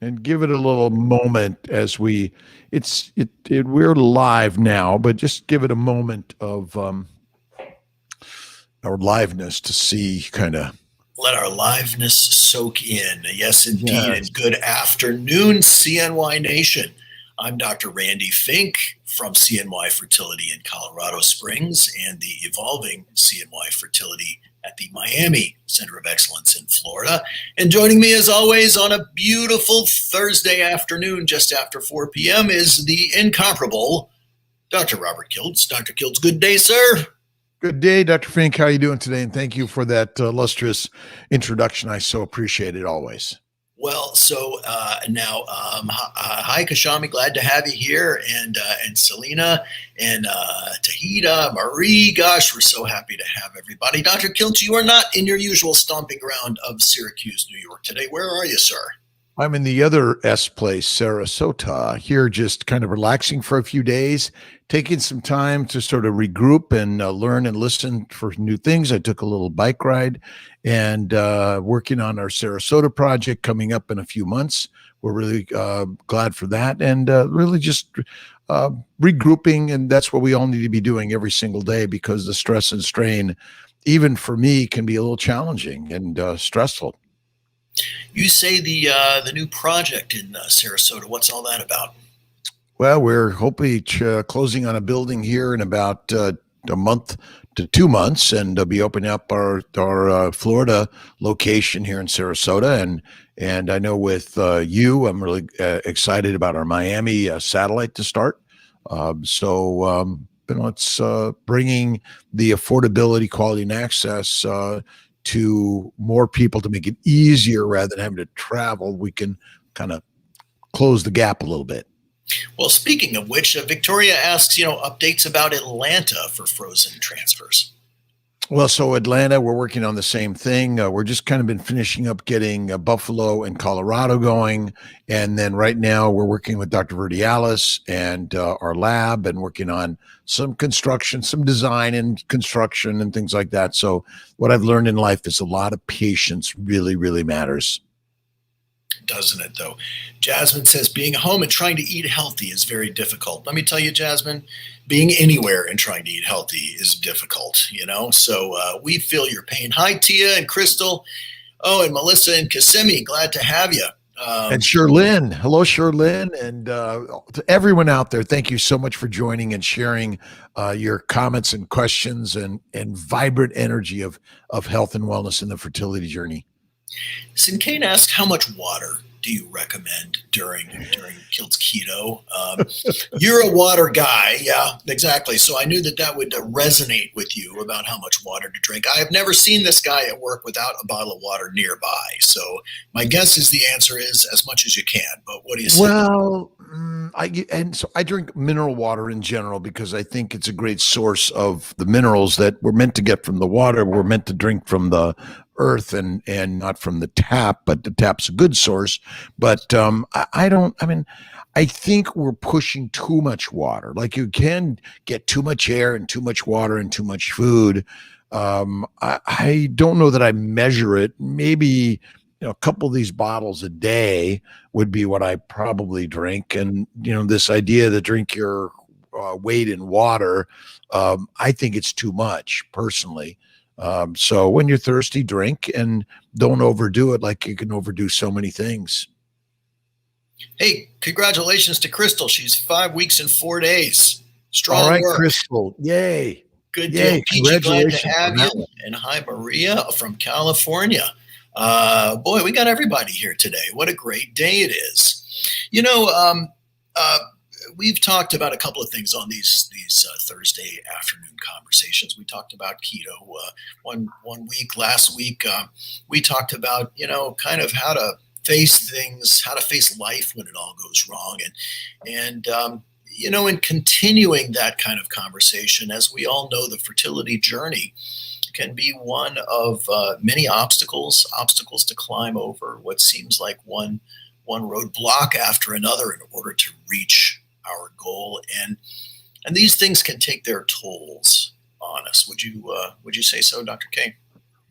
and give it a little moment as we're live now, but just give it a moment of our liveness to see kind of. Let our liveness soak in. Yes, indeed. Yes. And good afternoon, CNY Nation. I'm Dr. Randy Fink from CNY Fertility in Colorado Springs and the evolving CNY Fertility at the Miami Center of Excellence in Florida. And joining me as always on a beautiful Thursday afternoon, just after 4 p.m., is the incomparable Dr. Robert Kiltz. Dr. Kiltz, good day, sir. Good day, Dr. Fink. How are you doing today? And thank you for that illustrious introduction. I so appreciate it always. Well, so now, hi, Kashami. Glad to have you here, and Selena, and Tahita, Marie. Gosh, we're so happy to have everybody. Dr. Kiltz, you are not in your usual stomping ground of Syracuse, New York today. Where are you, sir? I'm in the other S place, Sarasota, here just kind of relaxing for a few days, taking some time to sort of regroup and learn and listen for new things. I took a little bike ride and working on our Sarasota project coming up in a few months. We're really glad for that, and really just regrouping. And that's what we all need to be doing every single day, because the stress and strain, even for me, can be a little challenging and stressful. You say the new project in Sarasota. What's all that about? Well, we're hopefully closing on a building here in about a month to 2 months, and be opening up our Florida location here in Sarasota. And I know with I'm really excited about our Miami satellite to start. It's bringing the affordability, quality, and access to more people to make it easier rather than having to travel. We can kind of close the gap a little bit. Well, speaking of which, Victoria asks, updates about Atlanta for frozen transfers. Well, so Atlanta, we're working on the same thing. We're just kind of been finishing up getting Buffalo and Colorado going. And then right now we're working with Dr. Verdialis and our lab, and working on some construction, some design and construction and things like that. So what I've learned in life is a lot of patience really, really matters. Doesn't it, though? Jasmine says being home and trying to eat healthy is very difficult. Let me tell you, Jasmine, being anywhere and trying to eat healthy is difficult, So we feel your pain. Hi, Tia and Crystal. Oh, and Melissa and Kissimmee. Glad to have you. And Sherlyn. Hello, Sherlyn. And to everyone out there, thank you so much for joining and sharing your comments and questions and vibrant energy of health and wellness in the fertility journey. Sinkane asked, how much water do you recommend during kiltz keto? You're a water guy. Yeah, exactly. So I knew that would resonate with you about how much water to drink. I have never seen this guy at work without a bottle of water nearby. So my guess is the answer is as much as you can. But what do you say? Well, I drink mineral water in general, because I think it's a great source of the minerals that we're meant to get from the water. We're meant to drink from the earth and not from the tap, but the tap's a good source. But I think we're pushing too much water. Like, you can get too much air and too much water and too much food. I don't know that I measure it. Maybe a couple of these bottles a day would be what I probably drink. And this idea to drink your weight in water, I think it's too much personally. So when you're thirsty, drink, and don't overdo it, like you can overdo so many things. Hey, congratulations to Crystal. She's 5 weeks and 4 days. Strong All right, work. Crystal. Yay. Good Yay. deal. Peachy, glad to Congratulations have on you. that one. And hi, Maria from California. Boy, we got everybody here today. What a great day it is. We've talked about a couple of things on these Thursday afternoon conversations. We talked about keto one week. Last week, we talked about, kind of how to face things, how to face life when it all goes wrong. And in continuing that kind of conversation, as we all know, the fertility journey can be one of many obstacles to climb over, what seems like one roadblock after another in order to reach our goal. And these things can take their tolls on us. Would you say so, Dr. K?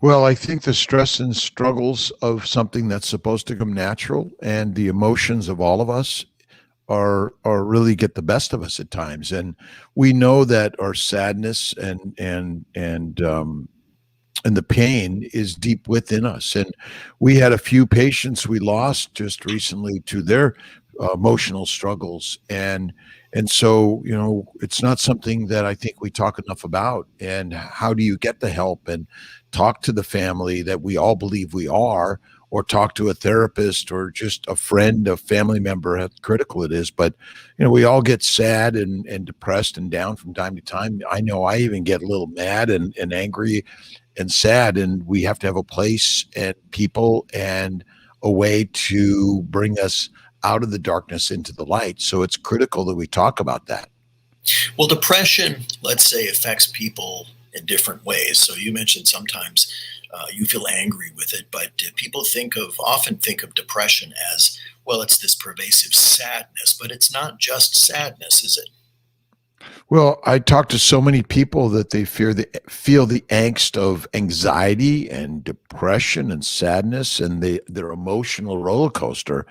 Well, I think the stress and struggles of something that's supposed to come natural and the emotions of all of us are really get the best of us at times. And we know that our sadness and the pain is deep within us. And we had a few patients we lost just recently to their emotional struggles, and so it's not something that I think we talk enough about. And how do you get the help and talk to the family that we all believe we are, or talk to a therapist or just a friend, a family member, how critical it is. But we all get sad and depressed and down from time to time. I know I even get a little mad and angry and sad, and we have to have a place and people and a way to bring us out of the darkness into the light. So it's critical that we talk about that. Well, depression, let's say, affects people in different ways. So you mentioned sometimes you feel angry with it, but people often think of depression as, well, it's this pervasive sadness, but it's not just sadness, is it? Well, I talk to so many people that they feel the angst of anxiety and depression and sadness and their emotional roller coaster.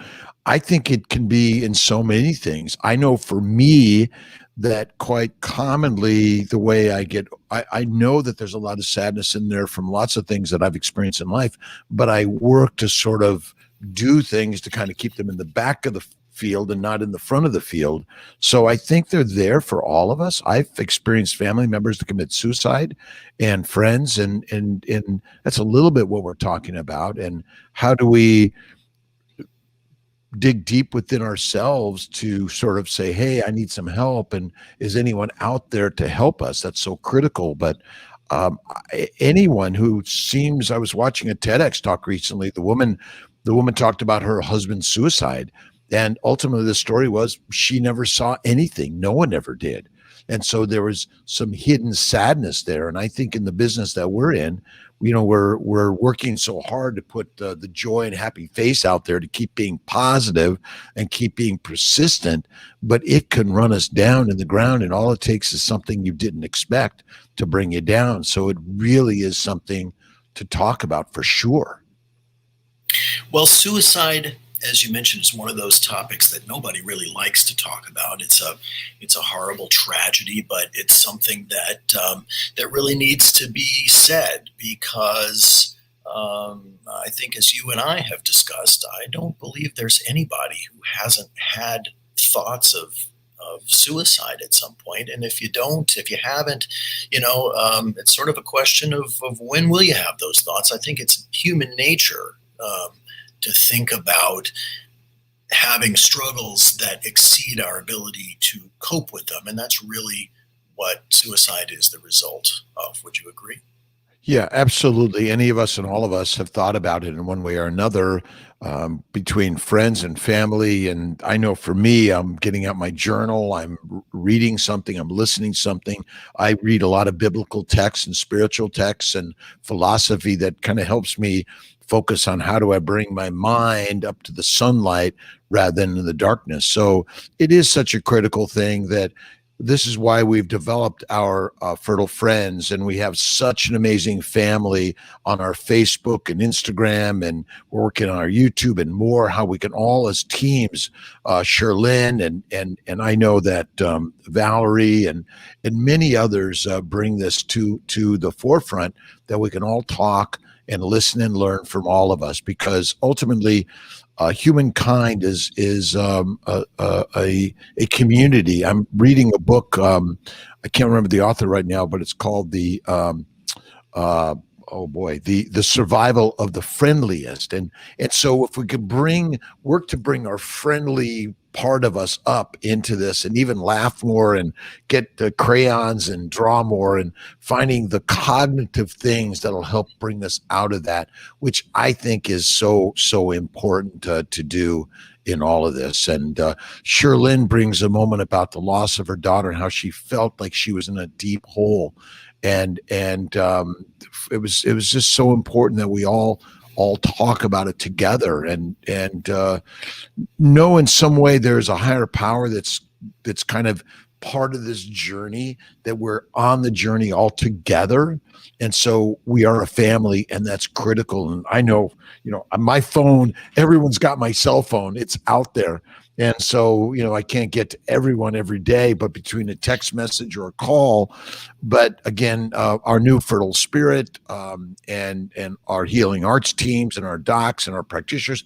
I think it can be in so many things. I know for me that quite commonly the way I know that there's a lot of sadness in there from lots of things that I've experienced in life, but I work to sort of do things to kind of keep them in the back of the field and not in the front of the field. So I think they're there for all of us. I've experienced family members that commit suicide and friends, and that's a little bit what we're talking about. And how do we dig deep within ourselves to sort of say, hey, I need some help, and is anyone out there to help us? That's so critical. But anyone who seems, I was watching a TEDx talk recently. The woman talked about her husband's suicide, and ultimately the story was she never saw anything. No one ever did. And so there was some hidden sadness there. And I think in the business that we're in, we're working so hard to put the joy and happy face out there, to keep being positive and keep being persistent, but it can run us down in the ground, and all it takes is something you didn't expect to bring you down. So it really is something to talk about for sure. Well, suicide, as you mentioned, is one of those topics that nobody really likes to talk about. It's a horrible tragedy, but it's something that really needs to be said, because I think, as you and I have discussed, I don't believe there's anybody who hasn't had thoughts of suicide at some point. And if you haven't, it's sort of a question of when will you have those thoughts. I think it's human nature to think about having struggles that exceed our ability to cope with them. And that's really what suicide is the result of. Would you agree? Yeah, absolutely. Any of us and all of us have thought about it in one way or another, between friends and family. And I know for me, I'm getting out my journal, I'm reading something, I'm listening something. I read a lot of biblical texts and spiritual texts and philosophy that kind of helps me focus on how do I bring my mind up to the sunlight rather than in the darkness. So it is such a critical thing that this is why we've developed our Fertile Friends, and we have such an amazing family on our Facebook and Instagram, and we're working on our YouTube and more, how we can all as teams, Sherlyn and I know that Valerie and many others bring this to the forefront, that we can all talk and listen and learn from all of us, because ultimately humankind is a community. I'm reading a book. I can't remember the author right now, but it's called oh boy, the survival of the friendliest. And so if we could work to bring our friendly part of us up into this, and even laugh more and get the crayons and draw more, and finding the cognitive things that'll help bring us out of that, which I think is so important to do in all of this. And Sherlyn brings a moment about the loss of her daughter and how she felt like she was in a deep hole, and it was just so important that we all talk about it together, and know in some way there's a higher power that's kind of part of this journey, that we're on the journey all together. And so we are a family, and that's critical. And I know, on my phone, everyone's got my cell phone. It's out there. And so, I can't get to everyone every day, but between a text message or a call. But again, our new Fertile Spirit, and our healing arts teams and our docs and our practitioners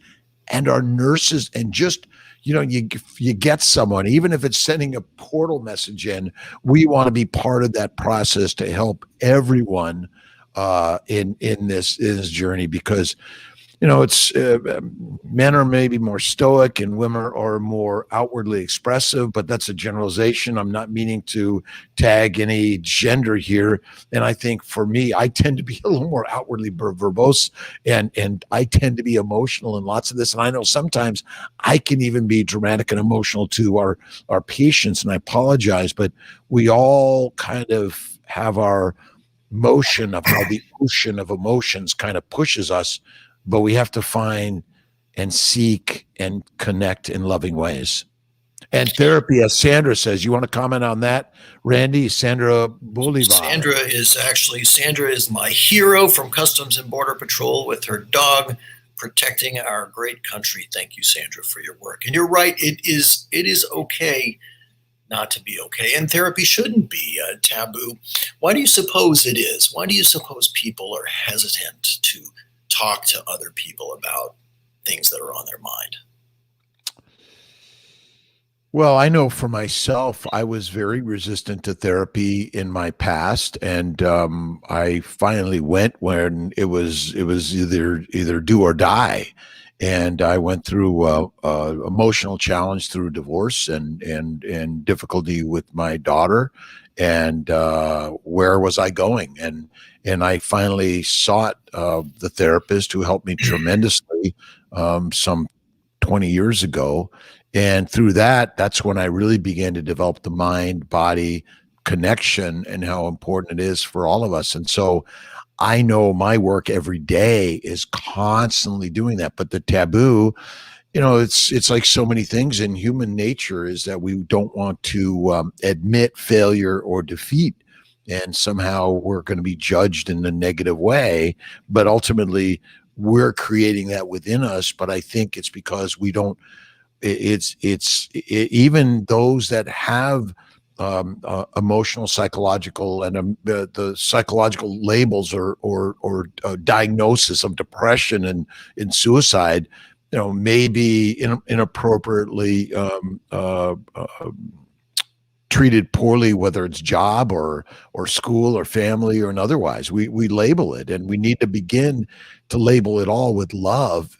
and our nurses, and just, you get someone, even if it's sending a portal message in, we want to be part of that process to help everyone in this journey, because it's men are maybe more stoic and women are more outwardly expressive, but that's a generalization. I'm not meaning to tag any gender here. And I think for me, I tend to be a little more outwardly verbose, and I tend to be emotional in lots of this. And I know sometimes I can even be dramatic and emotional to our patients, and I apologize, but we all kind of have our motion of how the ocean of emotions kind of pushes us, but we have to find and seek and connect in loving ways. And therapy, as Sandra says, you want to comment on that, Randy? Sandra Bolivar. Sandra is my hero from Customs and Border Patrol with her dog protecting our great country. Thank you, Sandra, for your work. And you're right. It is okay not to be okay. And therapy shouldn't be taboo. Why do you suppose it is? Why do you suppose people are hesitant to talk to other people about things that are on their mind? Well, I know for myself, I was very resistant to therapy in my past, and I finally went when it was either do or die. And I went through emotional challenge through divorce and difficulty with my daughter, and where was I going? And I finally sought the therapist who helped me tremendously some 20 years ago. And through that's when I really began to develop the mind body connection and how important it is for all of us. And so I know my work every day is constantly doing that. But the taboo, it's like so many things in human nature, is that we don't want to admit failure or defeat. And somehow we're going to be judged in a negative way. But ultimately, we're creating that within us. But I think it's because we don't. Even those that have emotional, psychological, and the psychological labels or diagnosis of depression and suicide, maybe inappropriately treated poorly, whether it's job or school or family or otherwise. We label it, and we need to begin to label it all with love,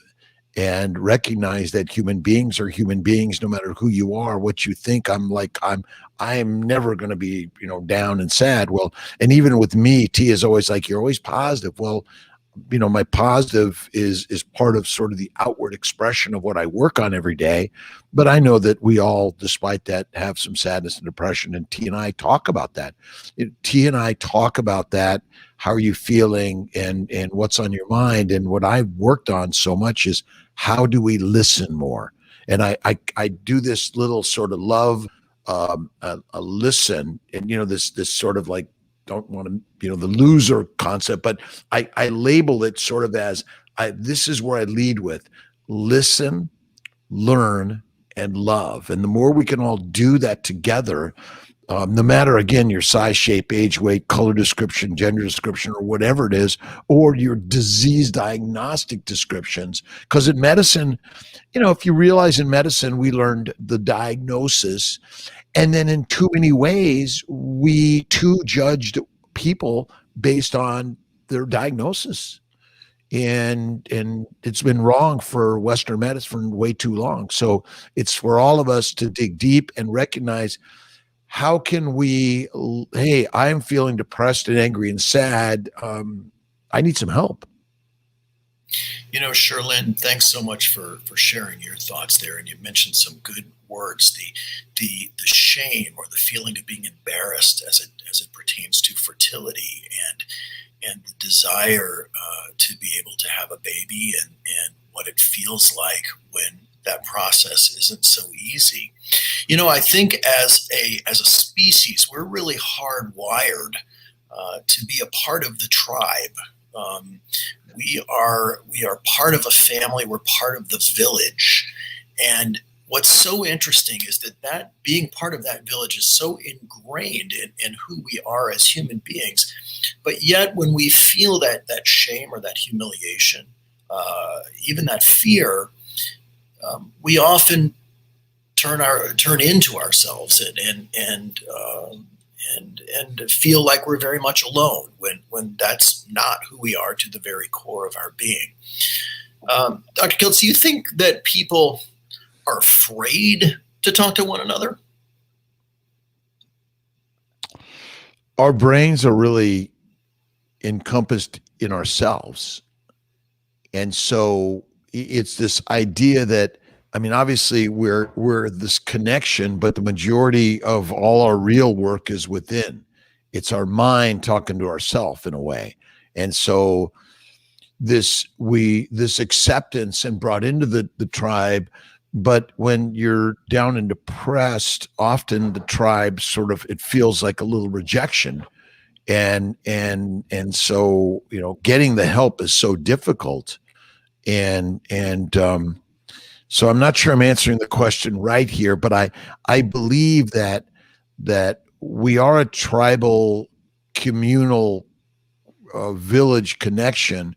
and recognize that human beings are human beings, no matter who you are, what you think. I'm never going to be, down and sad. Well, and even with me, T is always like, you're always positive. Well, my positive is part of sort of the outward expression of what I work on every day. But I know that we all, despite that, have some sadness and depression. And T and I talk about that. T and I talk about that. How are you feeling, and what's on your mind? And what I've worked on so much is, how do we listen more? And I do this little sort of love a listen, and this sort of like, don't want to the loser concept, but I label it sort of as, this is where I lead with listen, learn, and love. And the more we can all do that together, no matter, again, your size, shape, age, weight, color description, gender description, or whatever it is, or your disease diagnostic descriptions. Because in medicine, if you realize in medicine, we learned the diagnosis, and then in too many ways, we too judged people based on their diagnosis. And it's been wrong for Western medicine for way too long. So it's for all of us to dig deep and recognize, how can we, hey, I'm feeling depressed and angry and sad. I need some help. Sherlyn, thanks so much for sharing your thoughts there. And you mentioned some good words, the shame or the feeling of being embarrassed as it pertains to fertility, and the desire to be able to have a baby, and what it feels like when that process isn't so easy. I think as a species, we're really hardwired to be a part of the tribe. Um, we are part of a family. We're part of the village, and what's so interesting is that being part of that village is so ingrained in who we are as human beings. But yet, when we feel that shame or that humiliation, even that fear, we often turn into ourselves and feel like we're very much alone when that's not who we are to the very core of our being. Dr. Kiltz, do you think that people are afraid to talk to one another? Our brains are really encompassed in ourselves. And so it's this idea that, I mean, obviously we're this connection, but the majority of all our real work is within. It's our mind talking to ourself in a way. And so this acceptance and brought into the tribe. But when you're down and depressed, often the tribe it feels like a little rejection. And so, getting the help is so difficult. And so I'm not sure I'm answering the question right here, but I believe that we are a tribal, communal, village connection,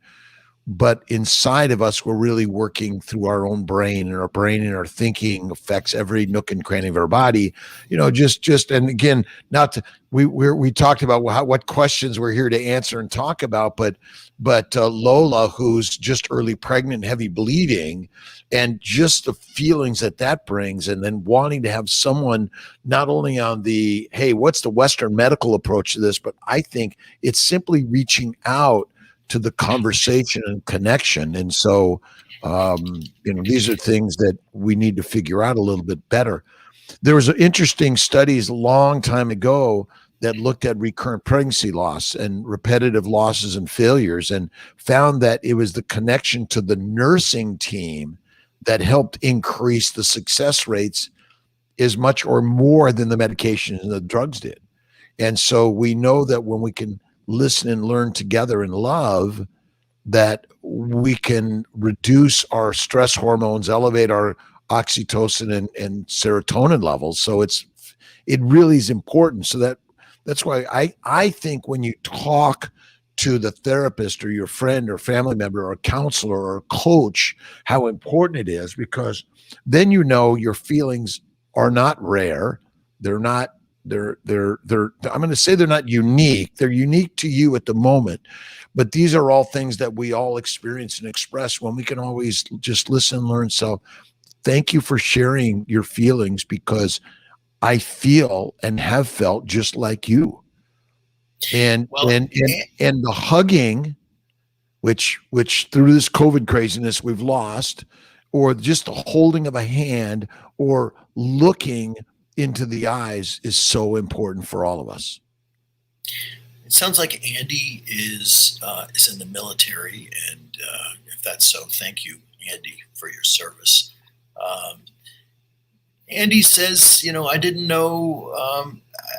but inside of us, we're really working through our own brain, and our brain and our thinking affects every nook and cranny of our body. And again, not to, we talked about what questions we're here to answer and talk about, but Lola, who's just early pregnant, heavy bleeding, and just the feelings that brings, and then wanting to have someone not only on the, hey, what's the Western medical approach to this, but I think it's simply reaching out to the conversation and connection. And so, these are things that we need to figure out a little bit better. There was interesting studies a long time ago that looked at recurrent pregnancy loss and repetitive losses and failures, and found that it was the connection to the nursing team that helped increase the success rates as much or more than the medications and the drugs did. And so we know that when we can listen and learn together in love, that we can reduce our stress hormones, elevate our oxytocin and serotonin levels. So it really is important. So that's why I think when you talk to the therapist or your friend or family member or a counselor or a coach, how important it is, because then your feelings are not rare. They're not I'm going to say they're not unique. They're unique to you at the moment, but these are all things that we all experience and express when we can always just listen and learn. So thank you for sharing your feelings, because I feel and have felt just like you. And the hugging, which through this COVID craziness we've lost, or just the holding of a hand or looking into the eyes, is so important for all of us. It sounds like Andy is in the military, and if that's so, thank you, Andy, for your service. Andy says, I didn't know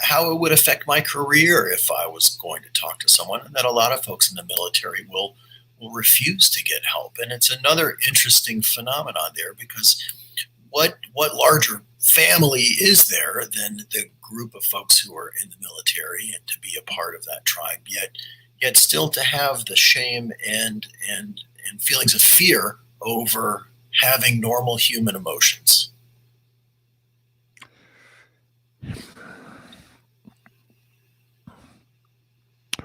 how it would affect my career if I was going to talk to someone, and that a lot of folks in the military will refuse to get help. And it's another interesting phenomenon there, because what larger family is there than the group of folks who are in the military, and to be a part of that tribe, yet still to have the shame and feelings of fear over having normal human emotions.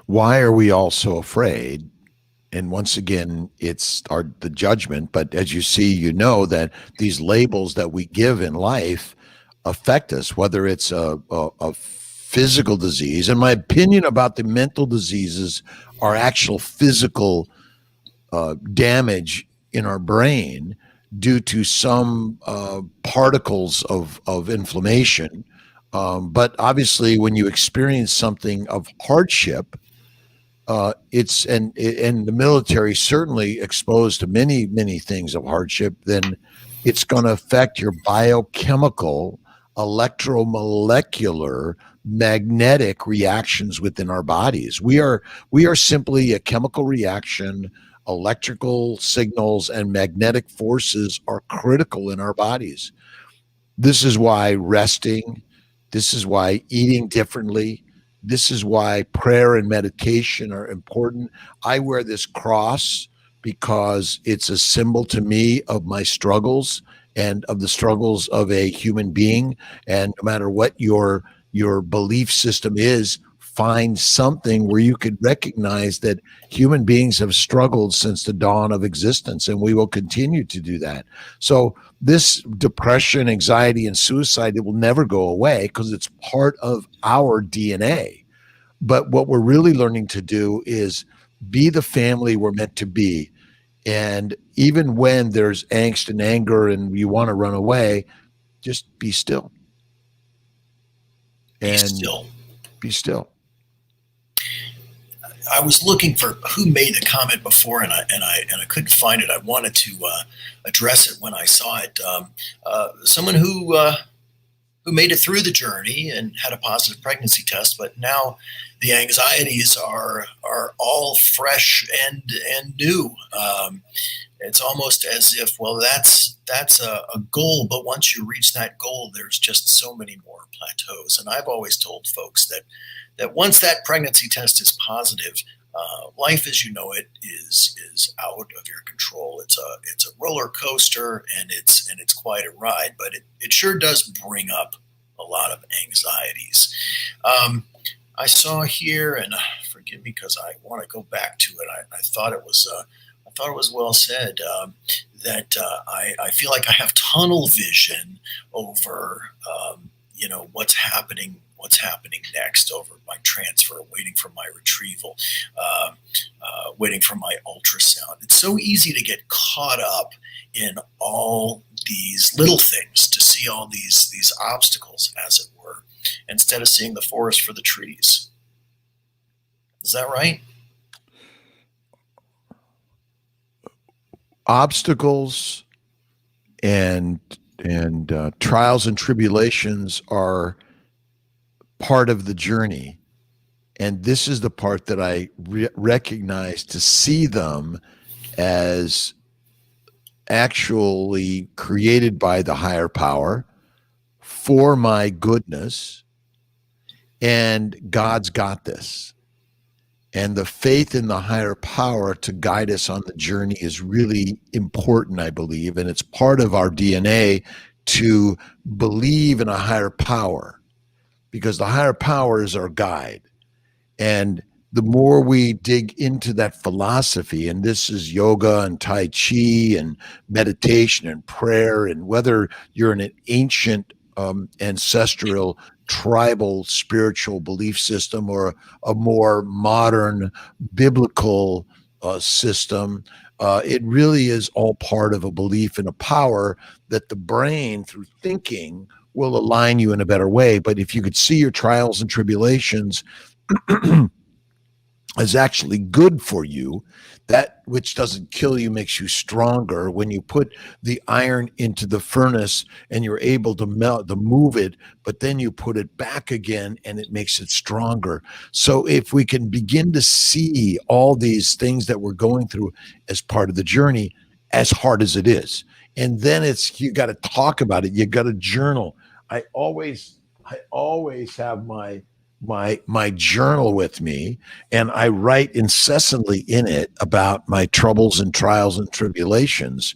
Why are we all so afraid? And once again, it's the judgment. But as you see, that these labels that we give in life affect us, whether it's a physical disease. And my opinion about the mental diseases are actual physical damage in our brain due to some particles of inflammation. But obviously, when you experience something of hardship, and the military certainly exposed to many things of hardship, then It's going to affect your biochemical, electromolecular, magnetic reactions within our bodies. We are simply a chemical reaction. Electrical signals and magnetic forces are critical in our bodies. This is why resting, this is why eating differently, this is why prayer and meditation are important. I wear this cross because it's a symbol to me of my struggles and of the struggles of a human being. And no matter what your belief system is, find something where you could recognize that human beings have struggled since the dawn of existence, and we will continue to do that. So this depression, anxiety, and suicide, it will never go away because it's part of our DNA. But what we're really learning to do is be the family we're meant to be. And even when there's angst and anger and you want to run away, just be still. Be still. Be still. I was looking for who made the comment before, and I couldn't find it. I wanted to address it when I saw it. Someone who made it through the journey and had a positive pregnancy test, but now the anxieties are all fresh and new. It's almost as if, well, that's a goal, but once you reach that goal, there's just so many more plateaus. And I've always told folks that once that pregnancy test is positive, life as you know it is out of your control. It's a roller coaster, and it's quite a ride, but it sure does bring up a lot of anxieties. I saw here, and forgive me because I want to go back to it. I thought it was well said, that I feel like I have tunnel vision over what's happening next, over my transfer, waiting for my retrieval, waiting for my ultrasound. It's so easy to get caught up in all these little things, to see all these obstacles, as it were, instead of seeing the forest for the trees. Is that right? Obstacles and trials and tribulations are part of the journey, and this is the part that I recognize, to see them as actually created by the higher power for my goodness, and God's got this. And the faith in the higher power to guide us on the journey is really important, I believe. And it's part of our DNA to believe in a higher power, because the higher power is our guide. And the more we dig into that philosophy, and this is yoga and Tai Chi and meditation and prayer, and whether you're in an ancient ancestral tribal spiritual belief system or a more modern biblical system, it really is all part of a belief in a power that the brain, through thinking, will align you in a better way. But if you could see your trials and tribulations is actually good for you, that which doesn't kill you makes you stronger. When you put the iron into the furnace and you're able to move it, but then you put it back again and it makes it stronger. So if we can begin to see all these things that we're going through as part of the journey, as hard as it is, and then you got to talk about it. You got to journal. I always have my journal with me, and I write incessantly in it about my troubles and trials and tribulations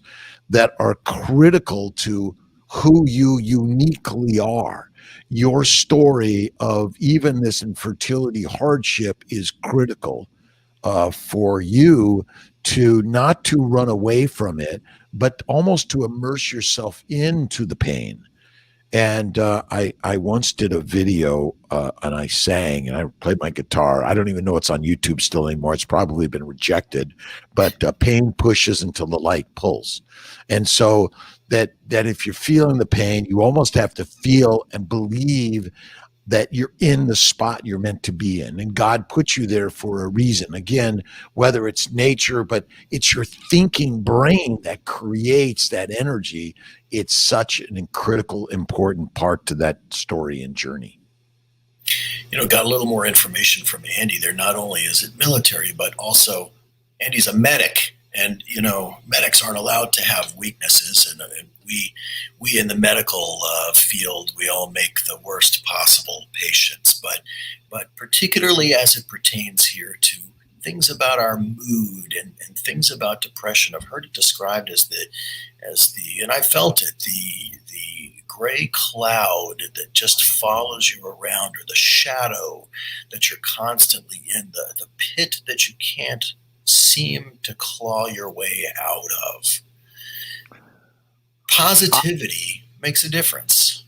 that are critical to who you uniquely are. Your story of even this infertility hardship is critical for you to not to run away from it, but almost to immerse yourself into the pain. And I once did a video and I sang and I played my guitar. I don't even know it's on YouTube still anymore. It's probably been rejected, but pain pushes until the light pulls. And so that if you're feeling the pain, you almost have to feel and believe that you're in the spot you're meant to be in. And God put you there for a reason. Again, whether it's nature, but it's your thinking brain that creates that energy. It's such an critical, important part to that story and journey. Got a little more information from Andy there. Not only is it military, but also Andy's a medic. And medics aren't allowed to have weaknesses, and we in the medical field, we all make the worst possible patients. But particularly as it pertains here to things about our mood and things about depression, I've heard it described as the and I felt it, the gray cloud that just follows you around, or the shadow that you're constantly in, the pit that you can't seem to claw your way out of. Positivity makes a difference.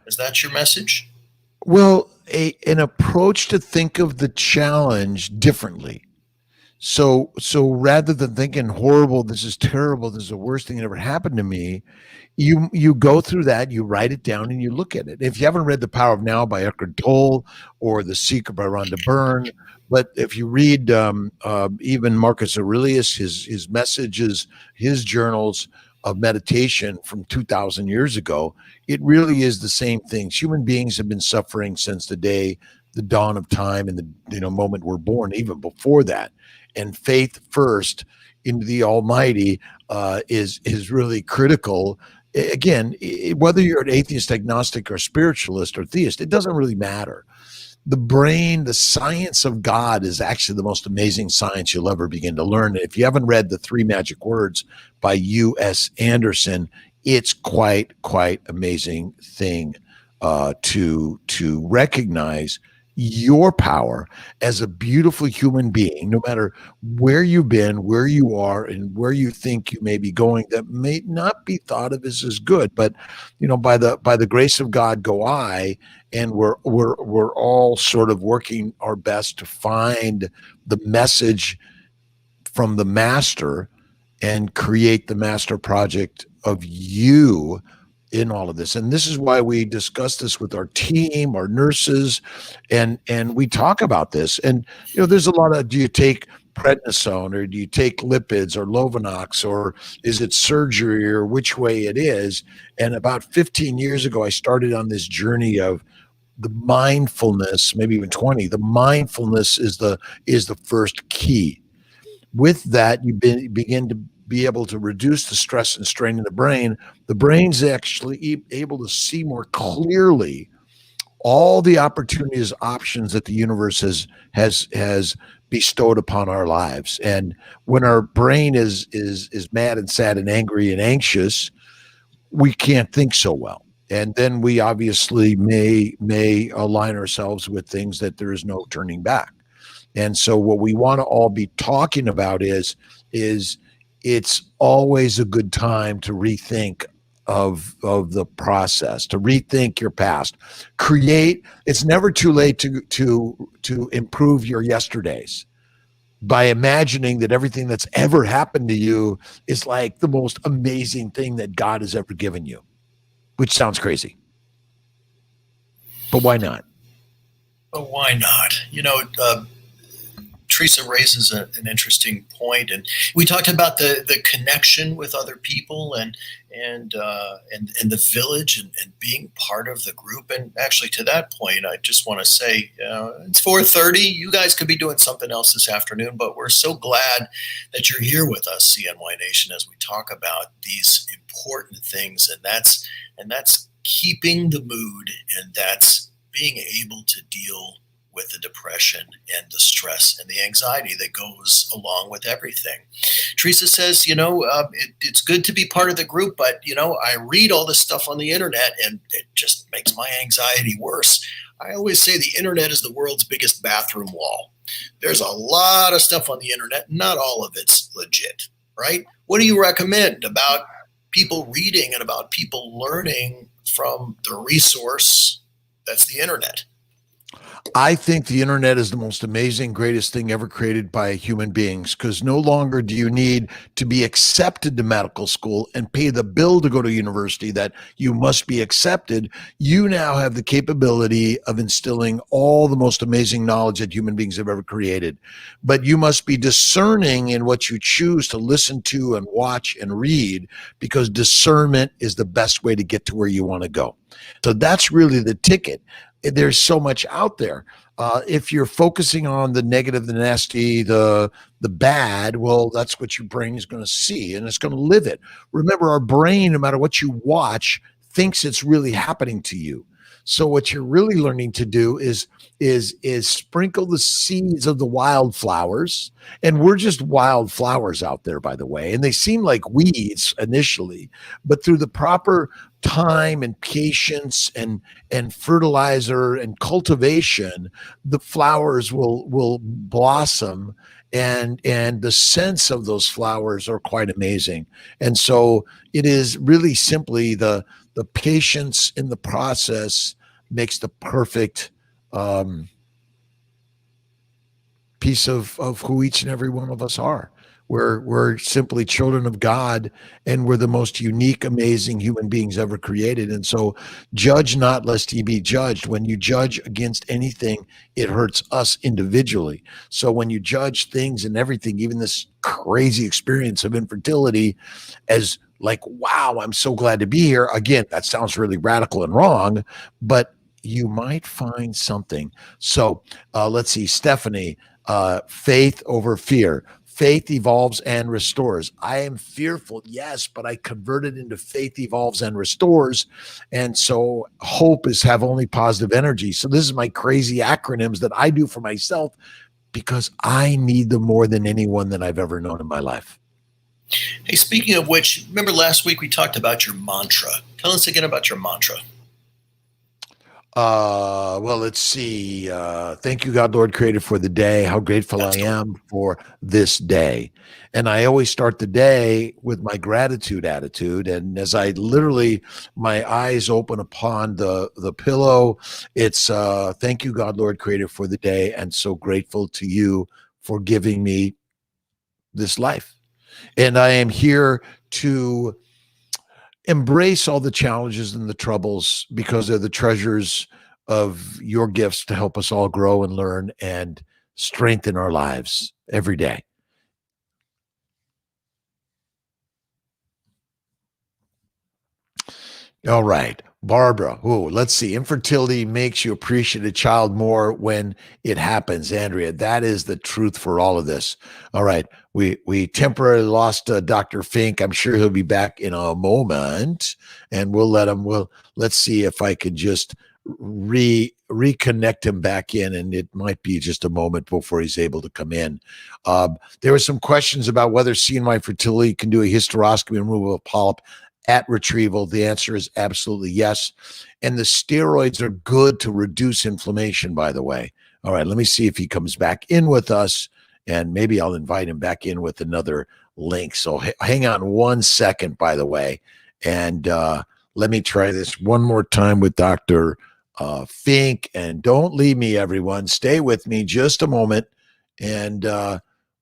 Is that your message? Well, an approach to think of the challenge differently. So rather than thinking horrible, this is terrible, this is the worst thing that ever happened to me, you go through that, you write it down, and you look at it. If you haven't read The Power of Now by Eckhart Tolle or The Secret by Rhonda Byrne, but if you read even Marcus Aurelius, his messages, his journals of meditation from 2,000 years ago, it really is the same things. Human beings have been suffering since the dawn of time, and the moment we're born, even before that. And faith first into the Almighty is really critical. Again, whether you're an atheist, agnostic, or spiritualist or theist, it doesn't really matter. The brain, the science of God is actually the most amazing science you'll ever begin to learn. If you haven't read The Three Magic Words by U.S. Anderson, it's quite amazing thing to recognize your power as a beautiful human being, no matter where you've been, where you are, and where you think you may be going, that may not be thought of as good. But by the grace of God go I, and we're all sort of working our best to find the message from the master and create the master project of you in all of this. And this is why we discuss this with our team, our nurses, and we talk about this. And there's a lot of, do you take prednisone, or do you take lipids or Lovenox, or is it surgery, or which way it is? And about 15 years ago, I started on this journey of the mindfulness, maybe even 20. The mindfulness is the first key. With that, you begin to be able to reduce the stress and strain in the brain. The brain's actually able to see more clearly all the opportunities, options that the universe has bestowed upon our lives. And when our brain is mad and sad and angry and anxious, we can't think so well. And then we obviously may align ourselves with things that there is no turning back. And so what we want to all be talking about is it's always a good time to rethink of the process, to rethink your past. It's never too late to improve your yesterdays by imagining that everything that's ever happened to you is like the most amazing thing that God has ever given you, which sounds crazy. But why not? But why not? Teresa raises an interesting point, and we talked about the connection with other people and the village and being part of the group. And actually, to that point, I just want to say it's 4:30. You guys could be doing something else this afternoon, but we're so glad that you're here with us, CNY Nation, as we talk about these important things, and that's keeping the mood, and that's being able to deal with the depression and the stress and the anxiety that goes along with everything. Teresa says, it's good to be part of the group, but, I read all this stuff on the internet and it just makes my anxiety worse. I always say the internet is the world's biggest bathroom wall. There's a lot of stuff on the internet. Not all of it's legit, right? What do you recommend about people reading and about people learning from the resource that's the internet? I think the internet is the most amazing, greatest thing ever created by human beings because no longer do you need to be accepted to medical school and pay the bill to go to university that you must be accepted. You now have the capability of instilling all the most amazing knowledge that human beings have ever created. But you must be discerning in what you choose to listen to and watch and read because discernment is the best way to get to where you want to go. So that's really the ticket. There's so much out there. If you're focusing on the negative, the nasty, the bad, well, that's what your brain is going to see, and it's going to live it. Remember, our brain, no matter what you watch, thinks it's really happening to you. So what you're really learning to do is sprinkle the seeds of the wildflowers, and we're just wildflowers out there, by the way, and they seem like weeds initially, but through the proper time and patience and fertilizer and cultivation, the flowers will blossom, and the scents of those flowers are quite amazing. And so it is really simply the patience in the process makes the perfect piece of who each and every one of us are. We're simply children of God, and we're the most unique, amazing human beings ever created. And so, judge not, lest ye be judged. When you judge against anything, it hurts us individually. So, when you judge things and everything, even this crazy experience of infertility, as like, wow, I'm so glad to be here. Again, that sounds really radical and wrong, but you might find something. So, let's see, Stephanie. Faith over fear. Faith evolves and restores. I am fearful, yes, but I converted into faith evolves and restores. And so hope is have only positive energy. So this is my crazy acronyms that I do for myself because I need them more than anyone that I've ever known in my life. Hey, speaking of which, remember last week we talked about your mantra. Tell us again about your mantra. Well, let's see. Thank you, God, Lord, creator, for the day. How grateful I am for this day. And I always start the day with my gratitude attitude. And as I literally, my eyes open upon the pillow, it's thank you, God, Lord, creator, for the day. And so grateful to you for giving me this life. And I am here to embrace all the challenges and the troubles because they're the treasures of your gifts to help us all grow and learn and strengthen our lives every day. All right. Barbara, let's see. Infertility makes you appreciate a child more when it happens. Andrea, that is the truth for all of this. All right. We temporarily lost Dr. Fink. I'm sure he'll be back in a moment, and let's see if I can just reconnect him back in, and it might be just a moment before he's able to come in. There were some questions about whether seeing my fertility can do a hysteroscopy and remove a polyp at retrieval. The answer is absolutely yes. And the steroids are good to reduce inflammation, by the way. All right, let me see if he comes back in with us, and maybe I'll invite him back in with another link. So hang on 1 second, by the way. And let me try this one more time with Dr. Fink. And don't leave me, everyone. Stay with me just a moment. And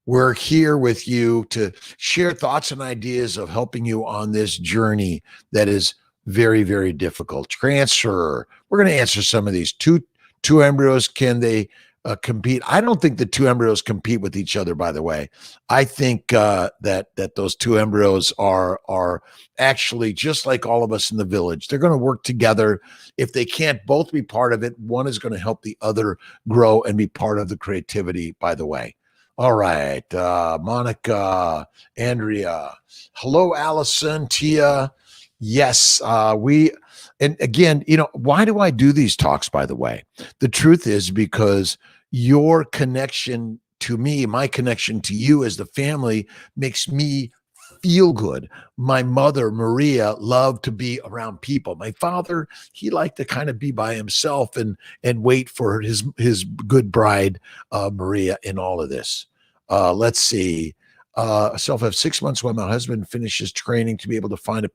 we're here with you to share thoughts and ideas of helping you on this journey that is very, very difficult. Transfer. We're going to answer some of these. Two embryos, can they compete? I don't think the two embryos compete with each other, by the way. I think that those two embryos are actually just like all of us in the village. They're going to work together. If they can't both be part of it, one is going to help the other grow and be part of the creativity, by the way. All right, Monica, Andrea, hello, Allison, Tia. Yes, and again, why do I do these talks, by the way? The truth is because your connection to me, my connection to you as the family makes me feel good. My mother, Maria, loved to be around people. My father, he liked to kind of be by himself and wait for his good bride, Maria, in all of this. Let's see. Self have 6 months while my husband finishes training to be able to find a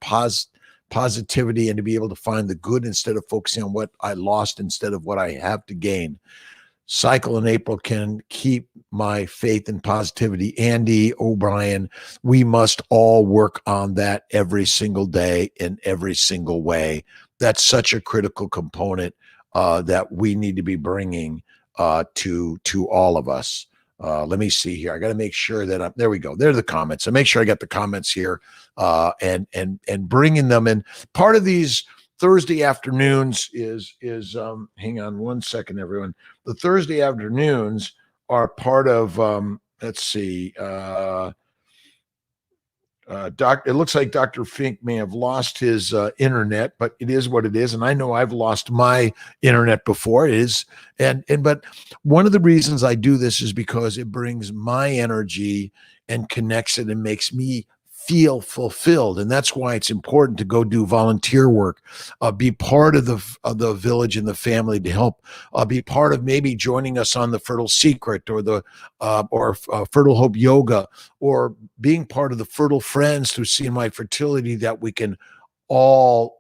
positivity and to be able to find the good instead of focusing on what I lost instead of what I have to gain. Cycle in April can keep my faith and positivity. Andy O'Brien, we must all work on that every single day in every single way. That's such a critical component that we need to be bringing to all of us. Let me see here. I got to make sure that there we go. There are the comments. I make sure I got the comments here and bringing them in. Part of these Thursday afternoons is hang on one second, everyone. The Thursday afternoons are part of let's see. It looks like Dr. Fink may have lost his internet, but it is what it is. And I know I've lost my internet before. It is, but one of the reasons I do this is because it brings my energy and connects it and makes me feel fulfilled. And that's why it's important to go do volunteer work, be part of the village and the family to help, be part of maybe joining us on the Fertile Secret or the Fertile Hope Yoga, or being part of the Fertile Friends through Seeing My Fertility, that we can all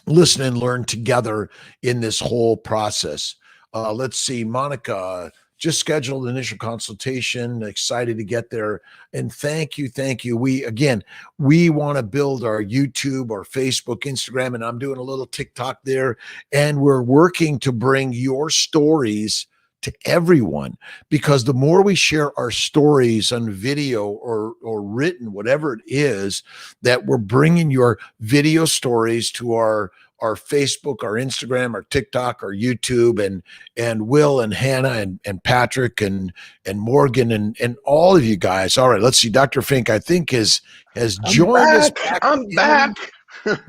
listen and learn together in this whole process. Let's see, Monica just scheduled an initial consultation, excited to get there. And thank you. We want to build our YouTube, our Facebook, Instagram, and I'm doing a little TikTok there. And we're working to bring your stories to everyone, because the more we share our stories on video or written, whatever it is, that we're bringing your video stories to our Facebook, our Instagram, our TikTok, our YouTube, and Will and Hannah and Patrick and Morgan and all of you guys. All right, let's see. Dr. Fink, I think has joined us. I'm back.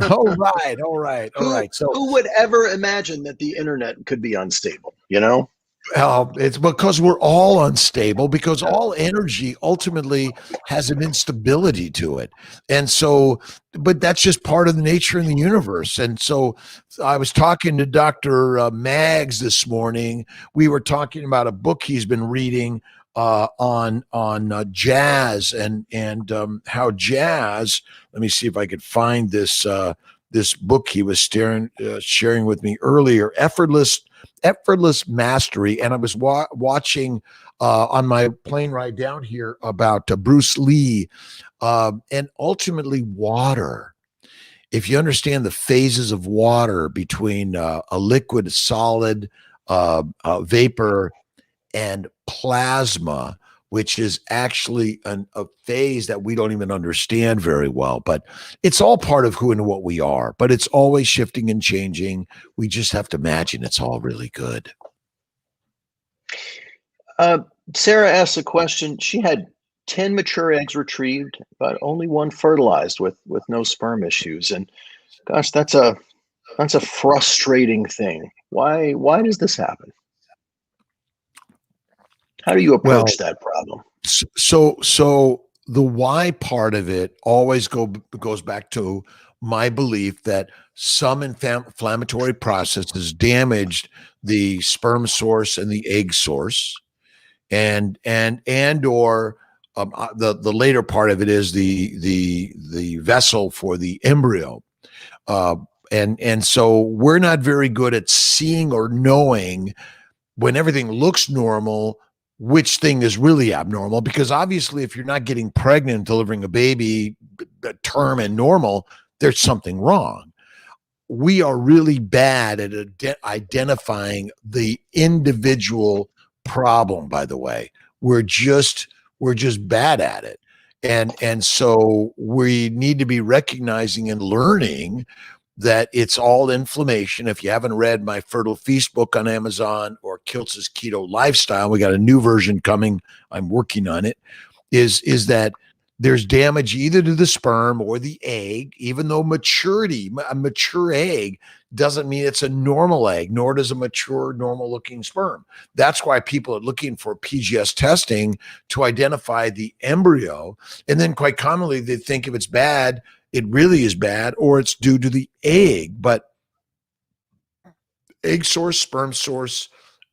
All right. So who would ever imagine that the internet could be unstable? You know? It's because we're all unstable, because all energy ultimately has an instability to it. And so, but that's just part of the nature in the universe. And so I was talking to Dr. Maggs this morning. We were talking about a book he's been reading on jazz and how jazz, let me see if I could find this book he was sharing with me earlier, Effortless Mastery. And I was watching on my plane ride down here about Bruce Lee and ultimately water. If you understand the phases of water between a liquid, solid, vapor, and plasma, which is actually a phase that we don't even understand very well, but it's all part of who and what we are, but it's always shifting and changing. We just have to imagine it's all really good. Sarah asked a question. She had 10 mature eggs retrieved, but only one fertilized with no sperm issues. And gosh, that's a frustrating thing. Why does this happen? How do you approach that problem? So the why part of it always goes back to my belief that some inflammatory processes damaged the sperm source and the egg source, and or the later part of it is the vessel for the embryo, and so we're not very good at seeing or knowing when everything looks normal which thing is really abnormal, because obviously if you're not getting pregnant and delivering a baby term and normal, there's something wrong. We are really bad at identifying the individual problem, by the way. We're just bad at it. And so we need to be recognizing and learning that it's all inflammation. If you haven't read my Fertile Feast book on Amazon or Kiltz's Keto Lifestyle, we got a new version coming. I'm working on it. Is that there's damage either to the sperm or the egg, even though a mature egg doesn't mean it's a normal egg, nor does a mature, normal looking sperm. That's why people are looking for PGS testing to identify the embryo. And then quite commonly they think if it's bad, it really is bad, or it's due to the egg. But egg source, sperm source,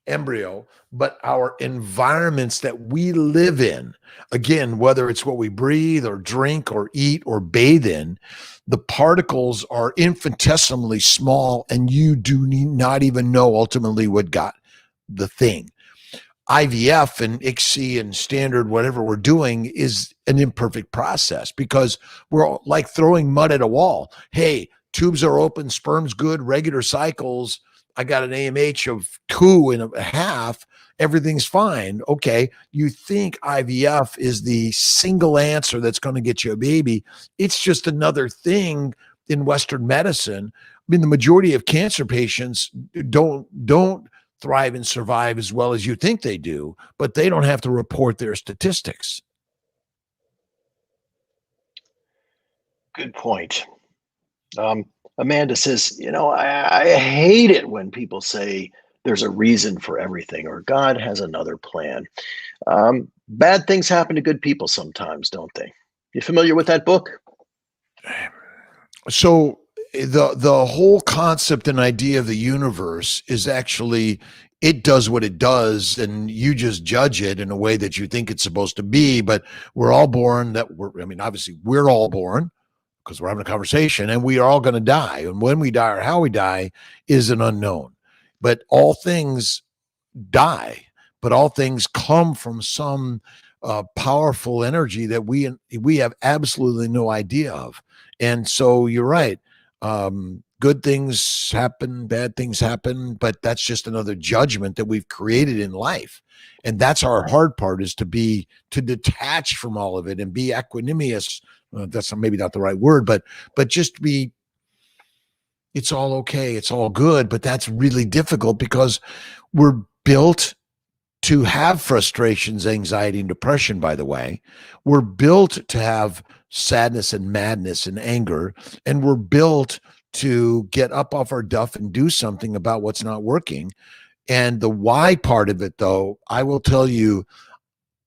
embryo, but our environments that we live in, again, whether it's what we breathe or drink or eat or bathe in, the particles are infinitesimally small, and you do not even know ultimately what got the thing. IVF and ICSI and standard whatever we're doing is an imperfect process because we're all like throwing mud at a wall. Hey, tubes are open, sperm's good, regular cycles. I got an AMH of 2.5. Everything's fine. Okay. You think IVF is the single answer that's going to get you a baby. It's just another thing in Western medicine. I mean, the majority of cancer patients don't thrive and survive as well as you think they do, but they don't have to report their statistics. Good point. Amanda says, I hate it when people say there's a reason for everything or God has another plan. Bad things happen to good people sometimes, don't they? You familiar with that book? So the whole concept and idea of the universe is actually it does what it does and you just judge it in a way that you think it's supposed to be. But we're all born obviously we're all born because we're having a conversation and we are all going to die. And when we die or how we die is an unknown. But all things die, but all things come from some powerful energy that we have absolutely no idea of. And so you're right. Good things happen, bad things happen, but that's just another judgment that we've created in life. And that's our hard part is to detach from all of it and be equanimous. That's maybe not the right word, but just be, it's all okay. It's all good. But that's really difficult because we're built to have frustrations, anxiety, and depression, by the way. We're built to have sadness and madness and anger, and we're built to get up off our duff and do something about what's not working. And the why part of it, though, I will tell you,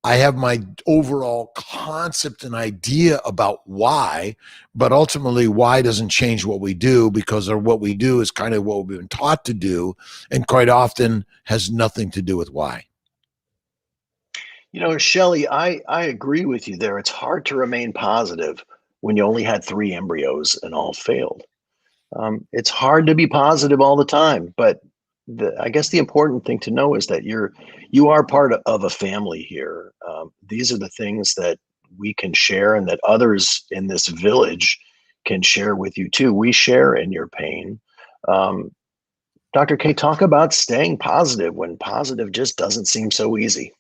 I have my overall concept and idea about why, but ultimately why doesn't change what we do because what we do is kind of what we've been taught to do and quite often has nothing to do with why. Shelley, I agree with you there. It's hard to remain positive when you only had 3 embryos and all failed. It's hard to be positive all the time, but I guess the important thing to know is that you are part of a family here. These are the things that we can share and that others in this village can share with you too. We share in your pain. Dr. K, talk about staying positive when positive just doesn't seem so easy.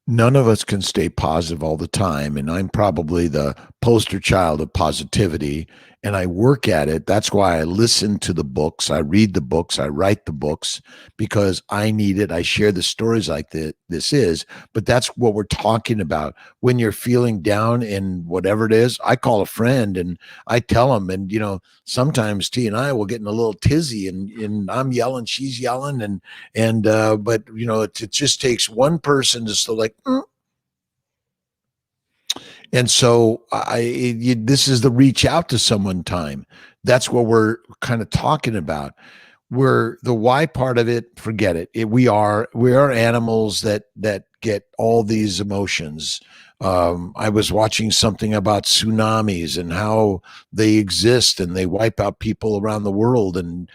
None of us can stay positive all the time. And I'm probably the poster child of positivity. And I work at it. That's why I listen to the books. I read the books. I write the books because I need it. I share the stories like this is. But that's what we're talking about. When you're feeling down in whatever it is, I call a friend and I tell them. And, sometimes T and I will get in a little tizzy and I'm yelling, she's yelling. But, it just takes one person just to like, And so this is the reach out to someone time. That's what we're kind of talking about. Where the why part of it, forget it. We are animals that get all these emotions. I was watching something about tsunamis and how they exist and they wipe out people around the world. And,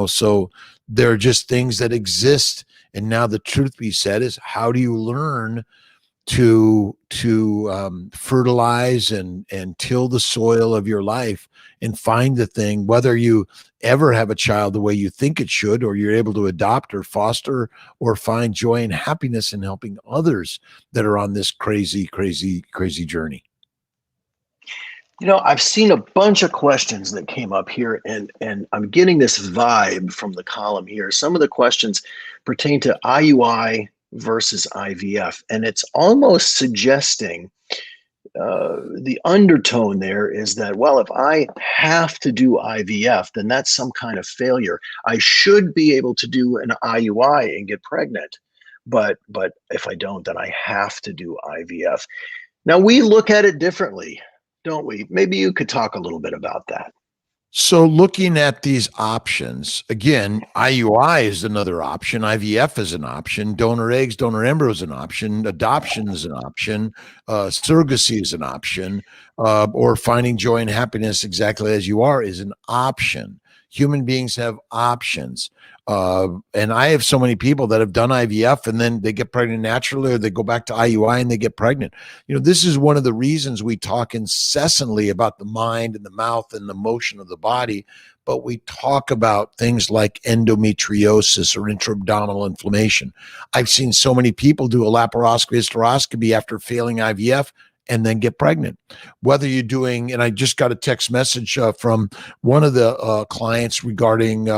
so they're just things that exist. And now the truth be said is, how do you learn to fertilize and till the soil of your life and find the thing, whether you ever have a child the way you think it should, or you're able to adopt or foster or find joy and happiness in helping others that are on this crazy journey. I've seen a bunch of questions that came up here, and I'm getting this vibe from the column here. Some of the questions pertain to IUI versus IVF, and it's almost suggesting the undertone there is that, well, if I have to do IVF, then that's some kind of failure. I should be able to do an IUI and get pregnant, but if I don't, then I have to do IVF. Now, we look at it differently, don't we? Maybe you could talk a little bit about that. So looking at these options, again, IUI is another option. IVF is an option. Donor eggs, donor embryo is an option. Adoption is an option. Surrogacy is an option. Or finding joy and happiness exactly as you are is an option. Human beings have options. And I have so many people that have done IVF and then they get pregnant naturally, or they go back to IUI and they get pregnant. This is one of the reasons we talk incessantly about the mind and the mouth and the motion of the body, but we talk about things like endometriosis or intra-abdominal inflammation. I've seen so many people do a laparoscopy, hysteroscopy after failing IVF and then get pregnant. Whether you're doing, and I just got a text message from one of the clients regarding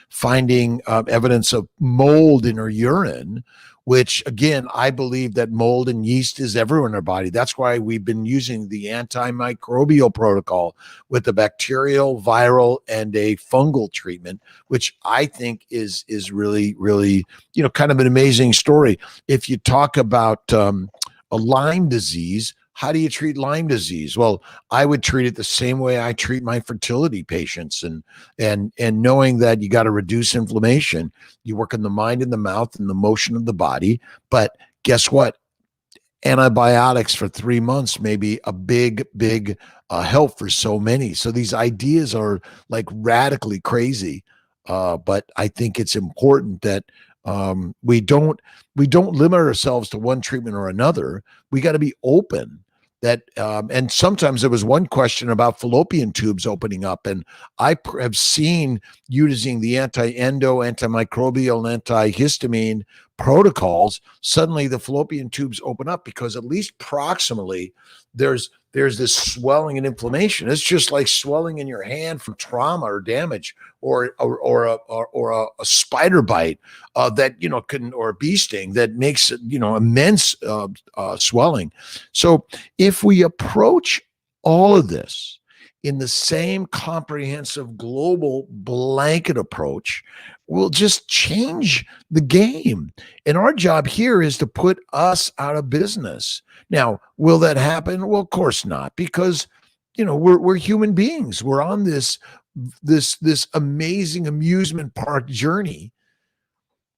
finding evidence of mold in her urine, which again, I believe that mold and yeast is everywhere in our body. That's why we've been using the antimicrobial protocol with the bacterial, viral, and a fungal treatment, which I think is really, really, kind of an amazing story. If you talk about a Lyme disease, how do you treat Lyme disease? Well, I would treat it the same way I treat my fertility patients, and knowing that you got to reduce inflammation. You work on the mind and the mouth and the motion of the body. But guess what? Antibiotics for 3 months may be a big help for so many. So these ideas are like radically crazy. But I think it's important that we don't limit ourselves to one treatment or another. We got to be open. That and sometimes there was one question about fallopian tubes opening up, and I have seen using the anti-endo, antimicrobial, and antihistamine protocols. Suddenly, the fallopian tubes open up because at least proximally, there's this swelling and inflammation. It's just like swelling in your hand from trauma or damage, or a spider bite that can, or a bee sting that makes immense swelling. So if we approach all of this in the same comprehensive global blanket approach, we'll just change the game. And our job here is to put us out of business. Now, will that happen? Well, of course not, because we're human beings. We're on this amazing amusement park journey.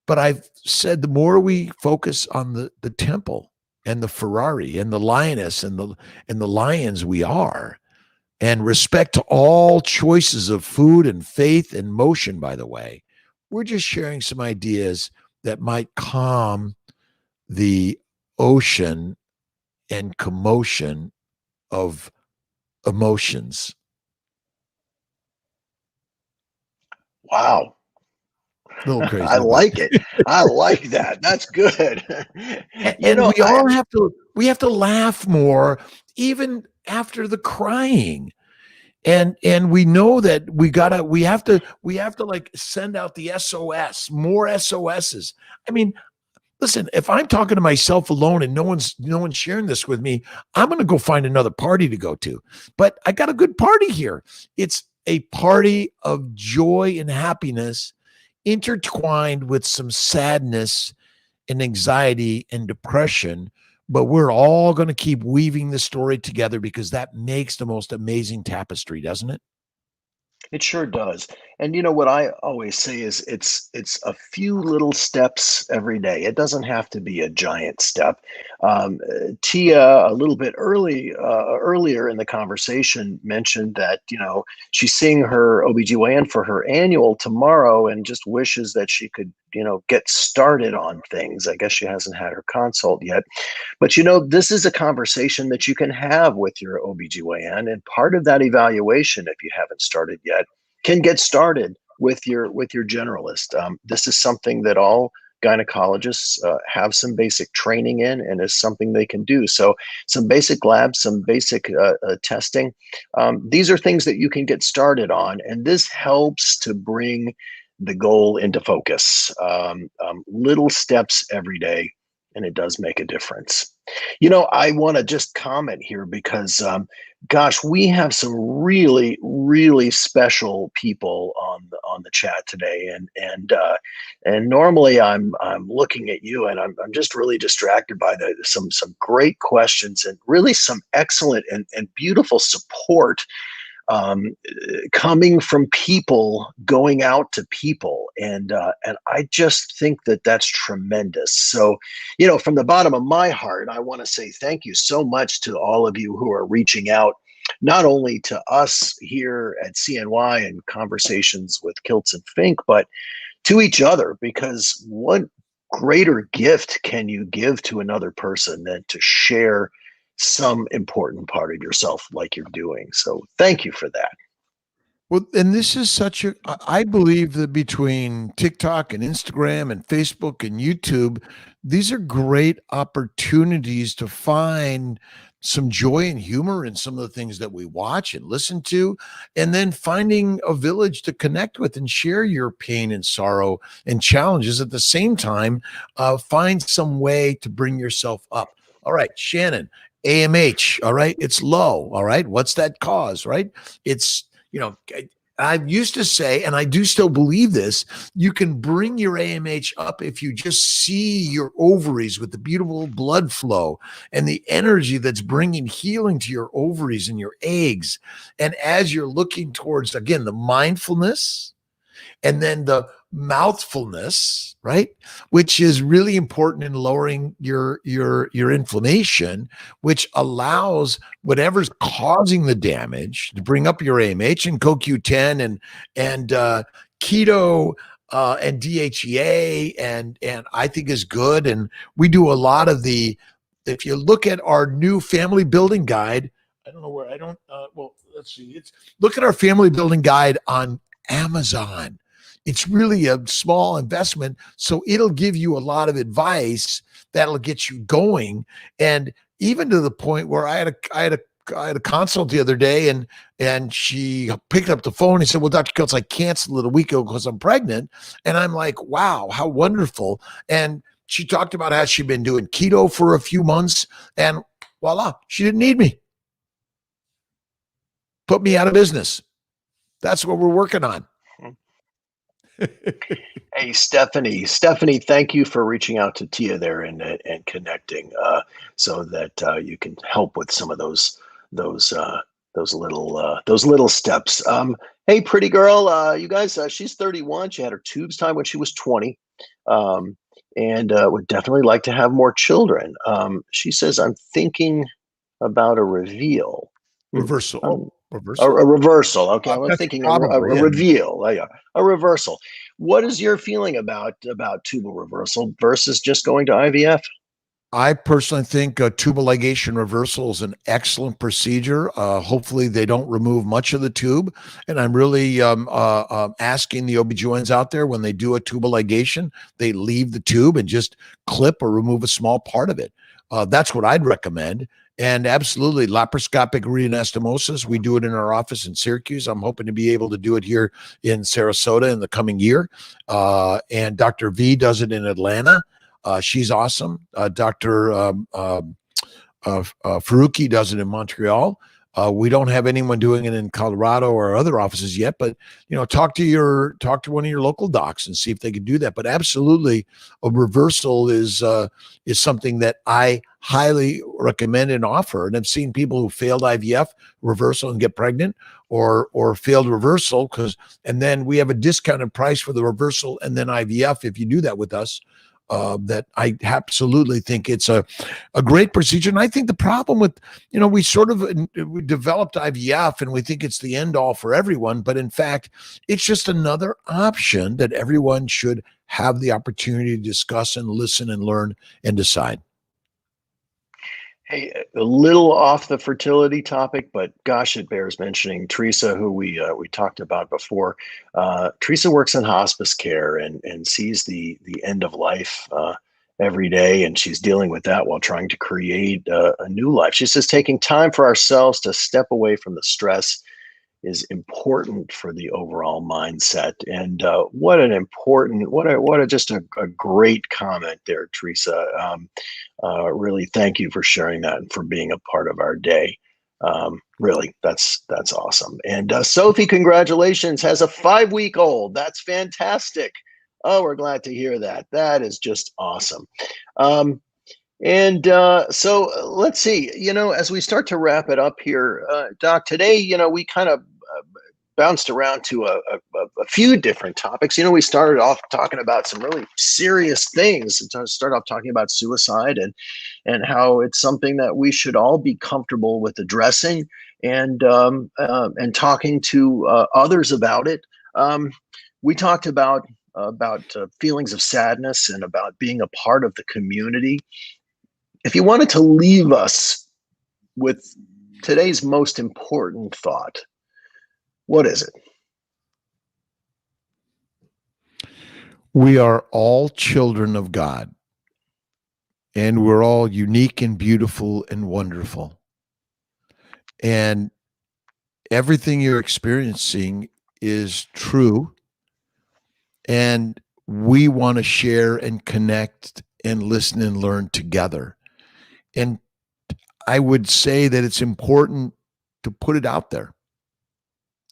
But I've said the more we focus on the temple and the Ferrari and the lioness and the lions we are, and respect to all choices of food and faith and motion, by the way, we're just sharing some ideas that might calm the ocean and commotion of emotions. Wow. A little crazy. I like it. I like that. That's good. And we have to laugh more, even after the crying. And we know that we have to like send out the SOS, more SOSs. I mean, listen, if I'm talking to myself alone and no one's sharing this with me, I'm going to go find another party to go to. But I got a good party here. It's a party of joy and happiness intertwined with some sadness and anxiety and depression. But we're all going to keep weaving the story together because that makes the most amazing tapestry, doesn't it? It sure does. And what I always say is it's a few little steps every day. It doesn't have to be a giant step. Tia, a little bit earlier in the conversation, mentioned that she's seeing her OBGYN for her annual tomorrow and just wishes that she could get started on things. I guess she hasn't had her consult yet. But this is a conversation that you can have with your OBGYN, and part of that evaluation, if you haven't started yet, can get started with your generalist. This is something that all gynecologists have some basic training in, and is something they can do. So some basic labs, some basic testing. These are things that you can get started on, and this helps to bring the goal into focus. Little steps every day, and it does make a difference. I want to just comment here because, gosh, we have some really, really special people on the chat today, and normally I'm looking at you, and I'm just really distracted by some great questions and really some excellent and beautiful support coming from people, going out to people. And I just think that that's tremendous. So, from the bottom of my heart, I want to say thank you so much to all of you who are reaching out, not only to us here at CNY and Conversations with Kiltz and Fink, but to each other, because what greater gift can you give to another person than to share some important part of yourself like you're doing? So thank you for that. Well, and this is I believe that between TikTok and Instagram and Facebook and YouTube, these are great opportunities to find some joy and humor in some of the things that we watch and listen to, and then finding a village to connect with and share your pain and sorrow and challenges at the same time. Find some way to bring yourself up. All right, Shannon, AMH, all right, it's low. All right, what's that cause, right? It's I used to say, and I do still believe this, you can bring your AMH up if you just see your ovaries with the beautiful blood flow and the energy that's bringing healing to your ovaries and your eggs. And as you're looking towards, again, the mindfulness, and then the mouthfulness, right, which is really important in lowering your inflammation, which allows whatever's causing the damage to bring up your AMH, and CoQ10 and keto and DHEA and I think is good. And we do a lot of if you look at our new family building guide, I don't know where I don't well, let's see, look at our family building guide on Amazon. It's really a small investment, so it'll give you a lot of advice that'll get you going. And even to the point where I had a consult the other day, and she picked up the phone and said, "Well, Dr. Kiltz, I canceled it a week ago because I'm pregnant." And I'm like, "Wow, how wonderful!" And she talked about how she'd been doing keto for a few months, and voila, she didn't need me. Put me out of business. That's what we're working on. Hey, Stephanie, thank you for reaching out to Tia there and connecting, so that you can help with some of those little steps. Hey, pretty girl, you guys, she's 31. She had her tubes tied when she was 20, and would definitely like to have more children. She says, "I'm thinking about a reveal." Reversal. A Reversal. reversal. Okay, I'm That's thinking probably a it. reveal. Yeah, a reversal. What is your feeling about tubal reversal versus just going to IVF? I personally think tubal ligation reversal is an excellent procedure. Hopefully they don't remove much of the tube. And I'm really asking the OBGYNs out there, when they do a tubal ligation, they leave the tube and just clip or remove a small part of it. That's what I'd recommend. And absolutely, laparoscopic reanastomosis, we do it in our office in Syracuse. I'm hoping to be able to do it here in Sarasota in the coming year. And Dr. V does it in Atlanta. She's awesome. Dr. Faruqi does it in Montreal. We don't have anyone doing it in Colorado or other offices yet, but talk to one of your local docs and see if they can do that. But absolutely, a reversal is something that I highly recommend and offer. And I've seen people who failed IVF reversal and get pregnant, or failed reversal, and then we have a discounted price for the reversal and then IVF if you do that with us. That I absolutely think it's a great procedure. And I think the problem with, we developed IVF and we think it's the end all for everyone, but in fact, it's just another option that everyone should have the opportunity to discuss and listen and learn and decide. Hey, a little off the fertility topic, but gosh, it bears mentioning. Teresa, who we talked about before, Teresa works in hospice care and sees the end of life every day, and she's dealing with that while trying to create a new life. She says taking time for ourselves to step away from the stress is important for the overall mindset. And what a just a great comment there, Teresa. Really, thank you for sharing that and for being a part of our day. Really, that's awesome. And Sophie, congratulations, has a 5-week-old. That's fantastic. Oh, we're glad to hear that. That is just awesome. So let's see, as we start to wrap it up here, Doc, today, we kind of bounced around to a few different topics. You know, we started off talking about some really serious things. Started off talking about suicide and how it's something that we should all be comfortable with addressing and talking to others about it. We talked about feelings of sadness and about being a part of the community. If you wanted to leave us with today's most important thought, what is it? We are all children of God, and we're all unique and beautiful and wonderful. And everything you're experiencing is true. And we want to share and connect and listen and learn together. And I would say that it's important to put it out there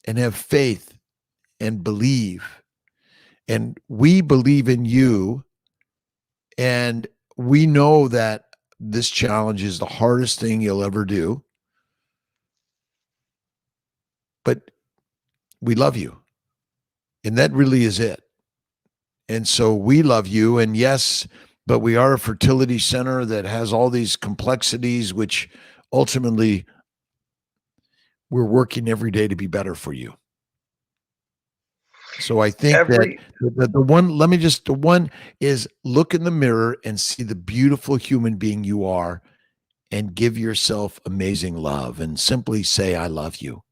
and have faith and believe. And we believe in you. And we know that this challenge is the hardest thing you'll ever do. But we love you. And that really is it. And so we love you. And yes, but we are a fertility center that has all these complexities, which ultimately we're working every day to be better for you. So I think that the one is look in the mirror and see the beautiful human being you are and give yourself amazing love and simply say, I love you.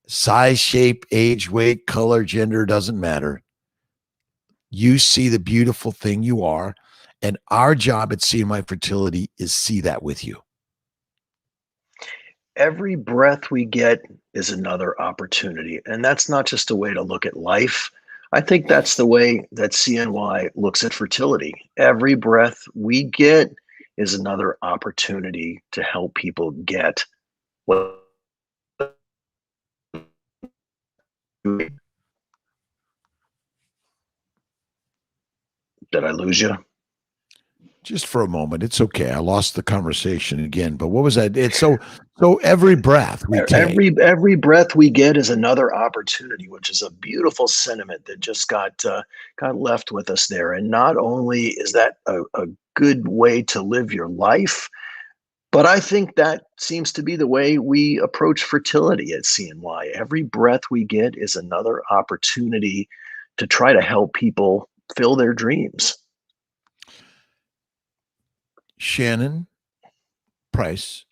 Size, shape, age, weight, color, gender, doesn't matter. You see the beautiful thing you are. And our job at CNY Fertility is see that with you. Every breath we get is another opportunity. And that's not just a way to look at life. I think that's the way that CNY looks at fertility. Every breath we get is another opportunity to help people get what. Did I lose you? Just for a moment. It's okay. I lost the conversation again. But what was that? It's so every breath we take. Every breath we get is another opportunity, which is a beautiful sentiment that just got left with us there. And not only is that a good way to live your life, but I think that seems to be the way we approach fertility at CNY. Every breath we get is another opportunity to try to help people fill their dreams. Shannon Price,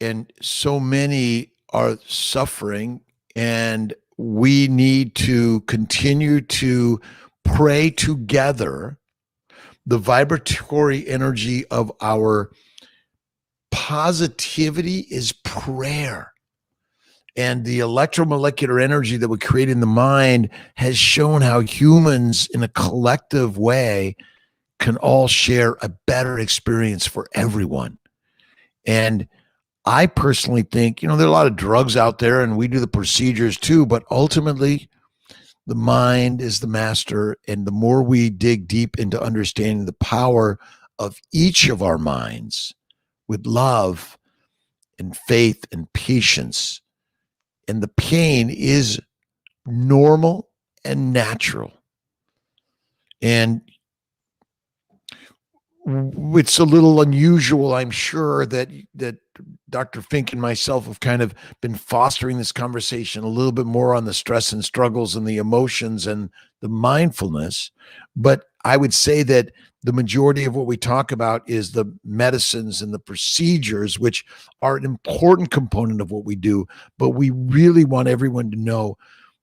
and so many are suffering, and we need to continue to pray together the vibratory energy of our positivity is prayer. And the electromolecular energy that we create in the mind has shown how humans in a collective way can all share a better experience for everyone. And I personally think, there are a lot of drugs out there and we do the procedures too, but ultimately the mind is the master. And the more we dig deep into understanding the power of each of our minds with love and faith and patience, and the pain is normal and natural. And it's a little unusual, I'm sure, that Dr. Fink and myself have kind of been fostering this conversation a little bit more on the stress and struggles and the emotions and the mindfulness. But I would say that the majority of what we talk about is the medicines and the procedures, which are an important component of what we do. But we really want everyone to know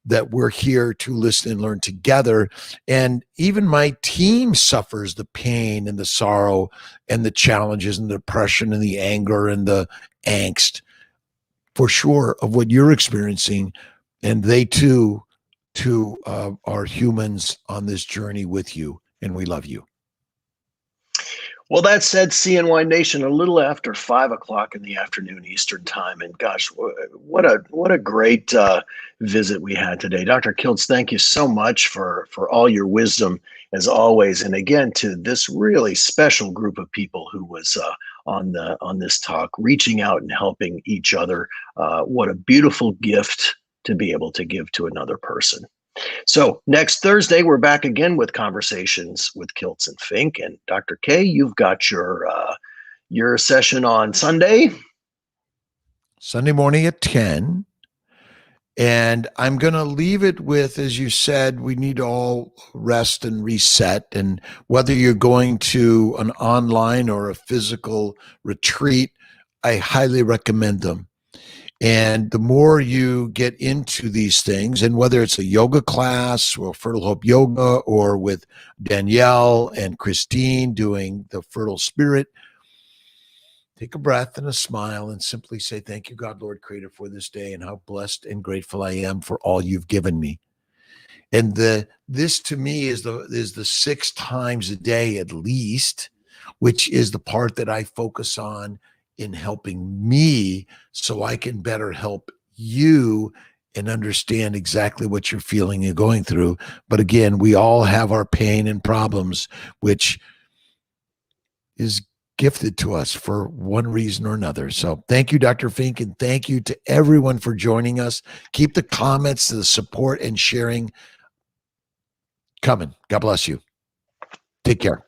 that we're here to listen and learn together. And even my team suffers the pain and the sorrow and the challenges and the depression and the anger and the angst, for sure, of what you're experiencing. And they too are humans on this journey with you, and we love you. Well, that said, CNY Nation, a little after 5 o'clock in the afternoon Eastern time, and gosh, what a great visit we had today, Dr. Kiltz. Thank you so much for all your wisdom as always, and again to this really special group of people who was on this talk, reaching out and helping each other. What a beautiful gift to be able to give to another person. So next Thursday, we're back again with conversations with Kiltz and Fink. And Dr. K, you've got your session on Sunday. Sunday morning at 10. And I'm going to leave it with, as you said, we need to all rest and reset. And whether you're going to an online or a physical retreat, I highly recommend them. And the more you get into these things, and whether it's a yoga class or Fertile Hope Yoga, or with Danielle and Christine doing the Fertile Spirit, take a breath and a smile and simply say, thank you, God, Lord, Creator, for this day, and how blessed and grateful I am for all you've given me. And this to me is the 6 times a day at least, which is the part that I focus on in helping me so I can better help you and understand exactly what you're feeling and going through. But again, we all have our pain and problems, which is gifted to us for one reason or another. So thank you, Dr. Fink, and thank you to everyone for joining us. Keep the comments, the support, and sharing coming. God bless you. Take care.